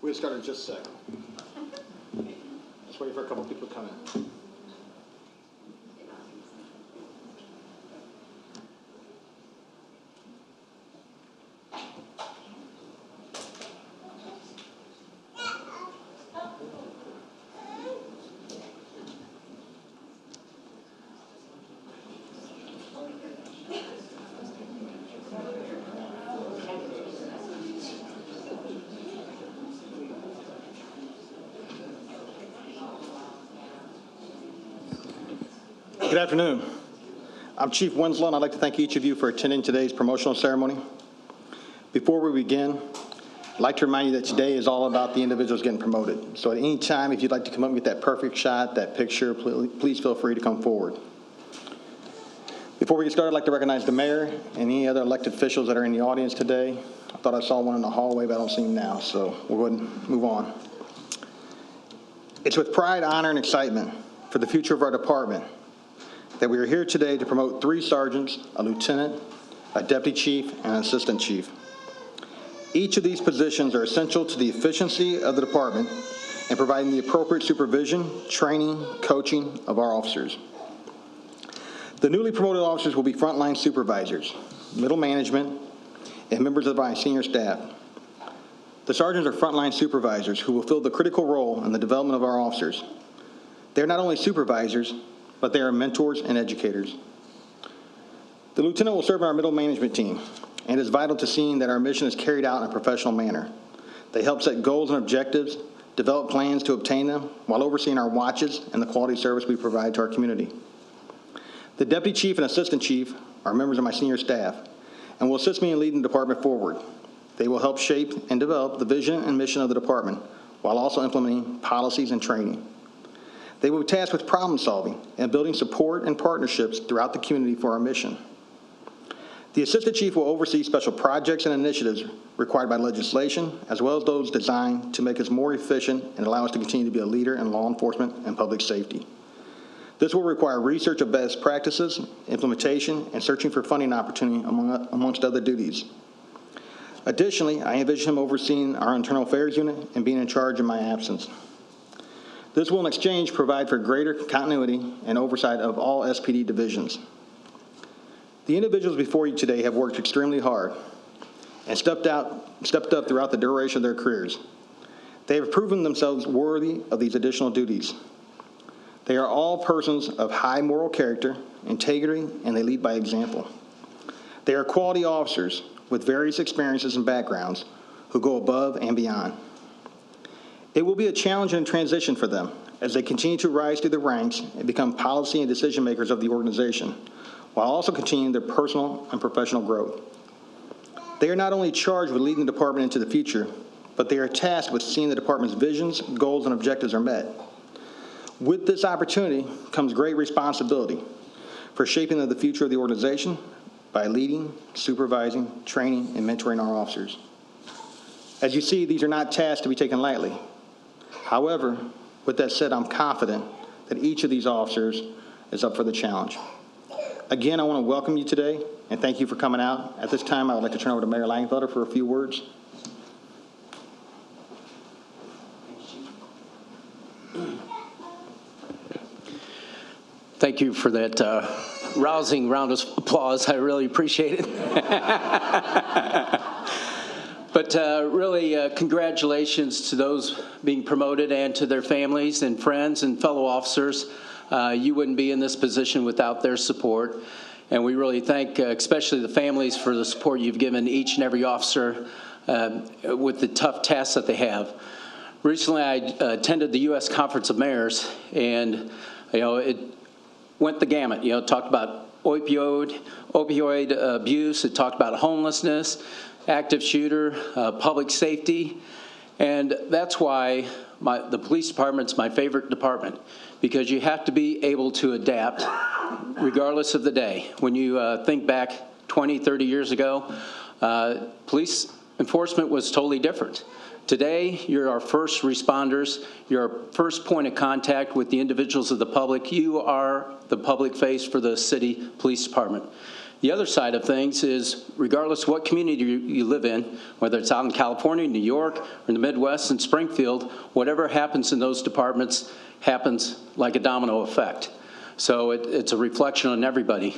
We'll get started in just a second. Just waiting for a couple people to come in. Good afternoon. I'm Chief Winslow, and I'd like to thank each of you for attending today's promotional ceremony. Before we begin, I'd like to remind you that today is all about the individuals getting promoted. So at any time, if you'd like to come up and get that perfect shot, that picture, please feel free to come forward. Before we get started, I'd like to recognize the mayor and any other elected officials that are in the audience today. I thought I saw one in the hallway, but I don't see him now, so we'll go ahead and move on. It's with pride, honor, and excitement for the future of our department that we are here today to promote 3 sergeants, a lieutenant, a deputy chief, and an assistant chief. Each of these positions are essential to the efficiency of the department and providing the appropriate supervision, training, coaching of our officers. The newly promoted officers will be frontline supervisors, middle management, and members of our senior staff. The sergeants are frontline supervisors who will fill the critical role in the development of our officers. They're not only supervisors, but they are mentors and educators. The lieutenant will serve in our middle management team and is vital to seeing that our mission is carried out in a professional manner. They help set goals and objectives, develop plans to obtain them, while overseeing our watches and the quality service we provide to our community. The deputy chief and assistant chief are members of my senior staff and will assist me in leading the department forward. They will help shape and develop the vision and mission of the department while also implementing policies and training. They will be tasked with problem solving and building support and partnerships throughout the community for our mission. The assistant chief will oversee special projects and initiatives required by legislation, as well as those designed to make us more efficient and allow us to continue to be a leader in law enforcement and public safety. This will require research of best practices, implementation, and searching for funding opportunity amongst other duties. Additionally, I envision him overseeing our internal affairs unit and being in charge in my absence. This will in exchange provide for greater continuity and oversight of all SPD divisions. The individuals before you today have worked extremely hard and stepped up throughout the duration of their careers. They have proven themselves worthy of these additional duties. They are all persons of high moral character, integrity, and they lead by example. They are quality officers with various experiences and backgrounds who go above and beyond. It will be a challenging transition for them as they continue to rise through the ranks and become policy and decision makers of the organization, while also continuing their personal and professional growth. They are not only charged with leading the department into the future, but they are tasked with seeing the department's visions, goals, and objectives are met. With this opportunity comes great responsibility for shaping the future of the organization by leading, supervising, training, and mentoring our officers. As you see, these are not tasks to be taken lightly. However, with that said, I'm confident that each of these officers is up for the challenge. Again, I want to welcome you today and thank you for coming out. At this time, I would like to turn over to Mayor Langfelder for a few words. Thank you for that rousing round of applause. I really appreciate it. But really, congratulations to those being promoted and to their families and friends and fellow officers. You wouldn't be in this position without their support. And we really thank especially the families for the support you've given each and every officer with the tough tasks that they have. Recently, I attended the U.S. Conference of Mayors, and it went the gamut. Talked about opioid abuse. It talked about homelessness, active shooter, public safety, and that's why the police department's my favorite department, because you have to be able to adapt regardless of the day. When you think back 20, 30 years ago, police enforcement was totally different. Today, you're our first responders. You're our first point of contact with the individuals of the public. You are the public face for the city police department. The other side of things is, regardless of what community you live in, whether it's out in California, New York, or in the Midwest, in Springfield, whatever happens in those departments happens like a domino effect. So it's a reflection on everybody.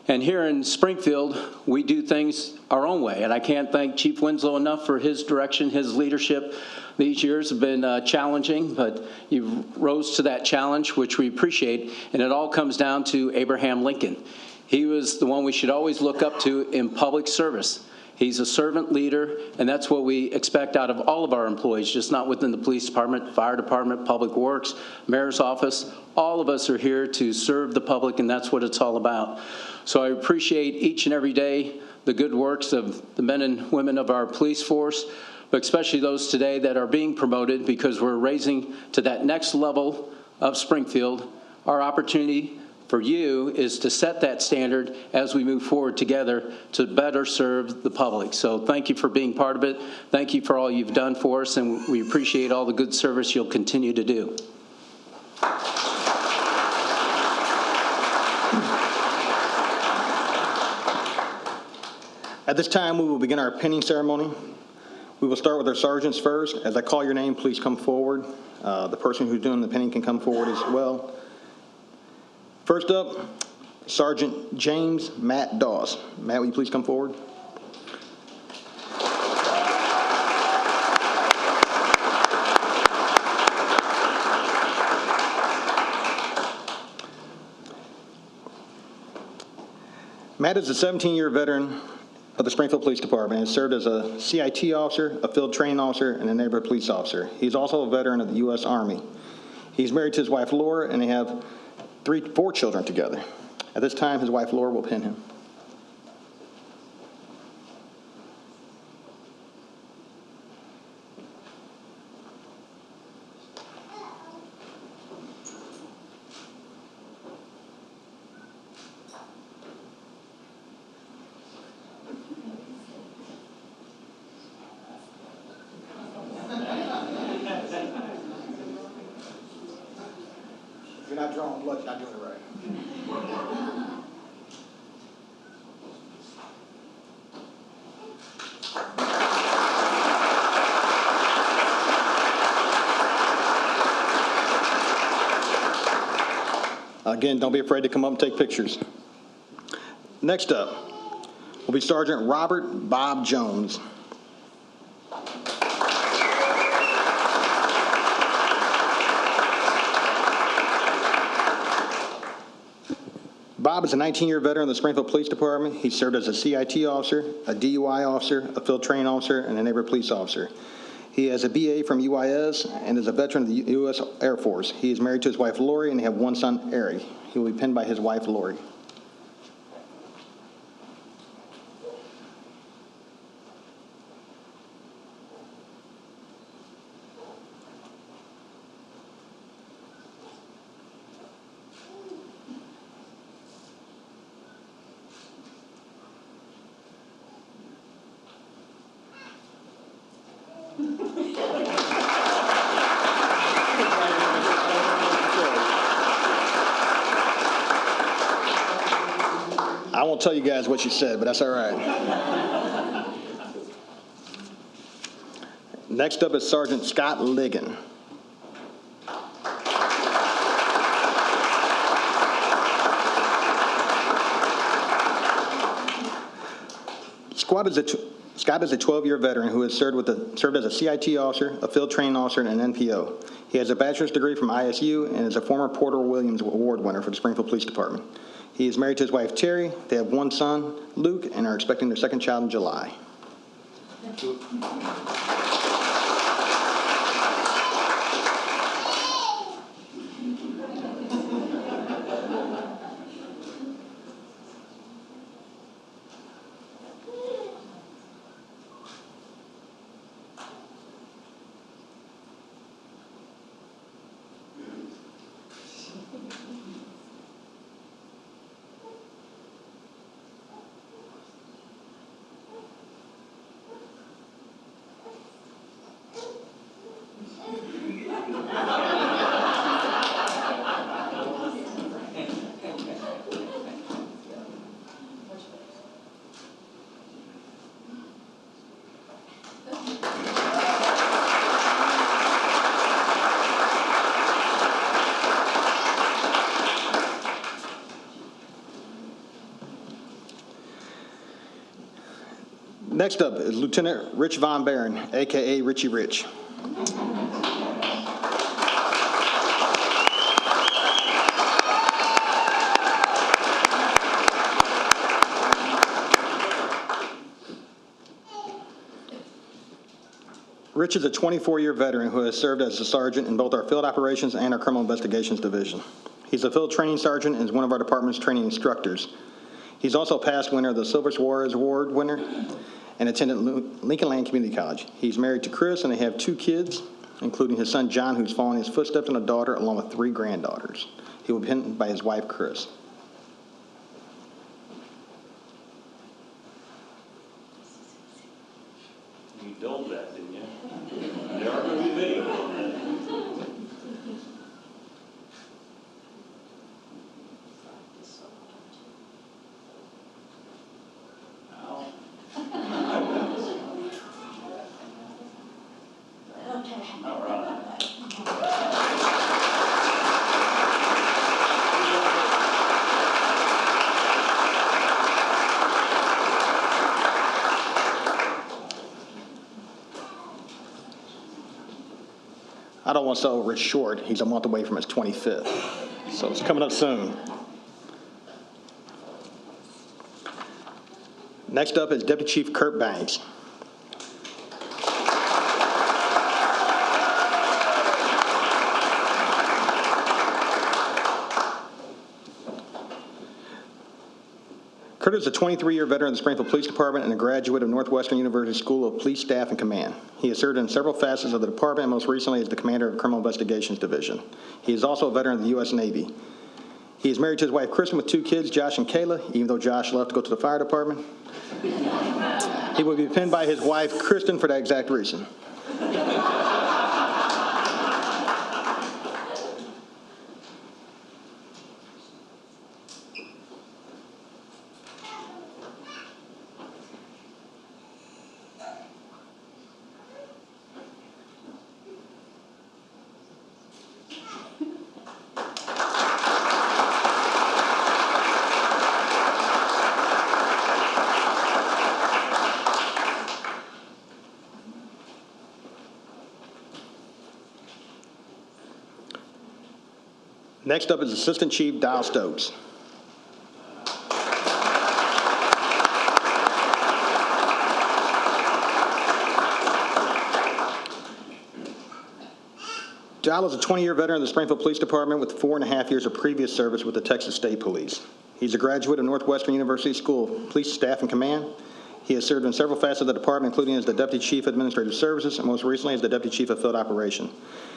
And here in Springfield, we do things our own way. And I can't thank Chief Winslow enough for his direction, his leadership. These years have been challenging, but you rose to that challenge, which we appreciate. And it all comes down to Abraham Lincoln. He was the one we should always look up to in public service. He's a servant leader, and that's what we expect out of all of our employees, just not within the police department, fire department, public works, mayor's office. All of us are here to serve the public, and that's what it's all about. So I appreciate each and every day the good works of the men and women of our police force, but especially those today that are being promoted, because we're raising to that next level of Springfield. Our opportunity for you is to set that standard as we move forward together to better serve the public. So thank you for being part of it. Thank you for all you've done for us, and we appreciate all the good service you'll continue to do. At this time, we will begin our pinning ceremony. We will start with our sergeants first. As I call your name, please come forward. The person who's doing the pinning can come forward as well. First up, Sergeant James Matt Dawes. Matt, will you please come forward? Matt is a 17-year veteran of the Springfield Police Department and has served as a CIT officer, a field training officer, and a neighborhood police officer. He's also a veteran of the U.S. Army. He's married to his wife, Laura, and they have 4 children together. At this time, his wife, Laura, will pin him. If you're not drawing blood, you're not doing it right. Again, don't be afraid to come up and take pictures. Next up will be Sergeant Robert Bob Jones. Bob is a 19-year veteran of the Springfield Police Department. He served as a CIT officer, a DUI officer, a field training officer, and a neighborhood police officer. He has a BA from UIS and is a veteran of the U.S. Air Force. He is married to his wife, Lori, and they have 1 son, Eric. He will be pinned by his wife, Lori. I won't tell you guys what she said, but that's all right. Next up is Sergeant Scott Ligon. Scott is a 12-year veteran who has served as a CIT officer, a field training officer, and an NPO. He has a bachelor's degree from ISU and is a former Porter Williams Award winner for the Springfield Police Department. He is married to his wife, Terry. They have 1 son, Luke, and are expecting their 2nd child in July. Next up is Lieutenant Rich Von Barron, a.k.a. Richie Rich. Rich is a 24-year veteran who has served as a sergeant in both our field operations and our criminal investigations division. He's a field training sergeant and is one of our department's training instructors. He's also a past winner of the Silver Warriors Award winner and attended Lincoln Land Community College. He's married to Chris, and they have 2 kids, including his son John, who's following his footsteps, and a daughter, along with 3 granddaughters. He will be pinned by his wife, Chris. You told that, didn't you? There are going to be videos on that. All right. I don't want to sell Rich short. He's a month away from his 25th, so it's coming up soon. Next up is Deputy Chief Kurt Banks. Kurt is a 23-year veteran of the Springfield Police Department and a graduate of Northwestern University School of Police Staff and Command. He has served in several facets of the department, and most recently as the commander of the Criminal Investigations Division. He is also a veteran of the U.S. Navy. He is married to his wife, Kristen, with 2 kids, Josh and Kayla, even though Josh left to go to the fire department. He will be pinned by his wife, Kristen, for that exact reason. Next up is Assistant Chief Dial Stokes. Dial is a 20-year veteran of the Springfield Police Department with 4.5 years of previous service with the Texas State Police. He's a graduate of Northwestern University School of Police Staff and Command. He has served in several facets of the department, including as the Deputy Chief of Administrative Services and most recently as the Deputy Chief of Field Operation.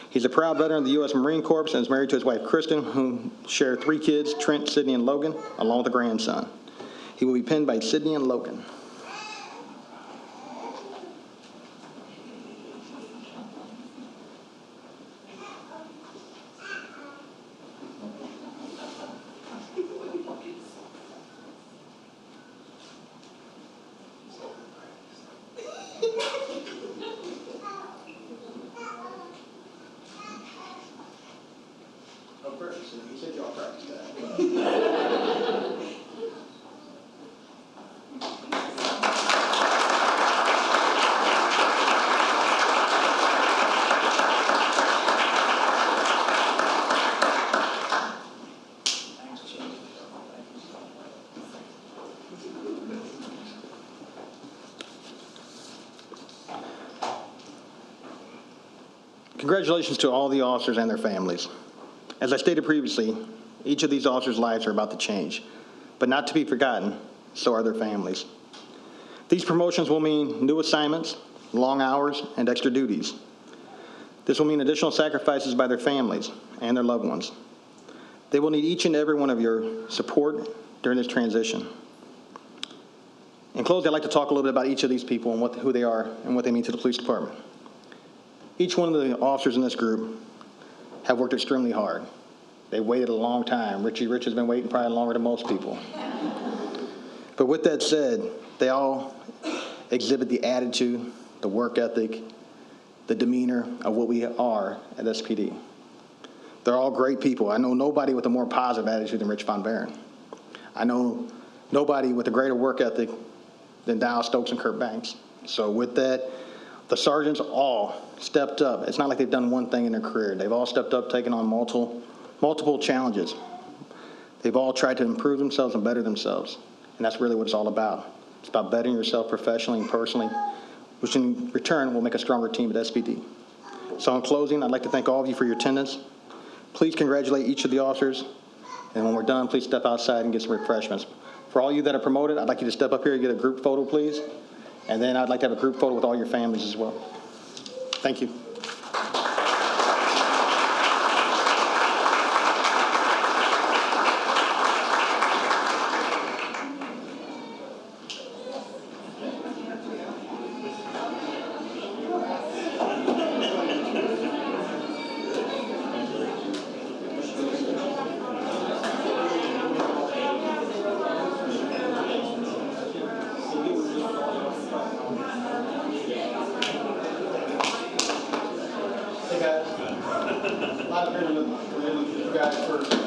He's a proud veteran of the U.S. Marine Corps and is married to his wife, Kristen, who share 3 kids, Trent, Sydney, and Logan, along with a grandson. He will be pinned by Sydney and Logan. You said y'all practiced that. Congratulations to all the officers and their families. As I stated previously, each of these officers' lives are about to change, but not to be forgotten, so are their families. These promotions will mean new assignments, long hours, and extra duties. This will mean additional sacrifices by their families and their loved ones. They will need each and every one of your support during this transition. In closing, I'd like to talk a little bit about each of these people and who they are and what they mean to the police department. Each one of the officers in this group have worked extremely hard. They waited a long time. Richie Rich has been waiting probably longer than most people. But with that said, they all exhibit the attitude, the work ethic, the demeanor of what we are at SPD. They're all great people. I know nobody with a more positive attitude than Rich Von Barron. I know nobody with a greater work ethic than Dow, Stokes, and Kurt Banks. So with that, the sergeants all stepped up. It's not like they've done one thing in their career. They've all stepped up, taken on multiple challenges. They've all tried to improve themselves and better themselves. And that's really what it's all about. It's about bettering yourself professionally and personally, which in return will make a stronger team at SPD. So in closing, I'd like to thank all of you for your attendance. Please congratulate each of the officers. And when we're done, please step outside and get some refreshments. For all you that are promoted, I'd like you to step up here and get a group photo, please. And then I'd like to have a group photo with all your families as well. Thank you. Hey guys, a lot of you guys for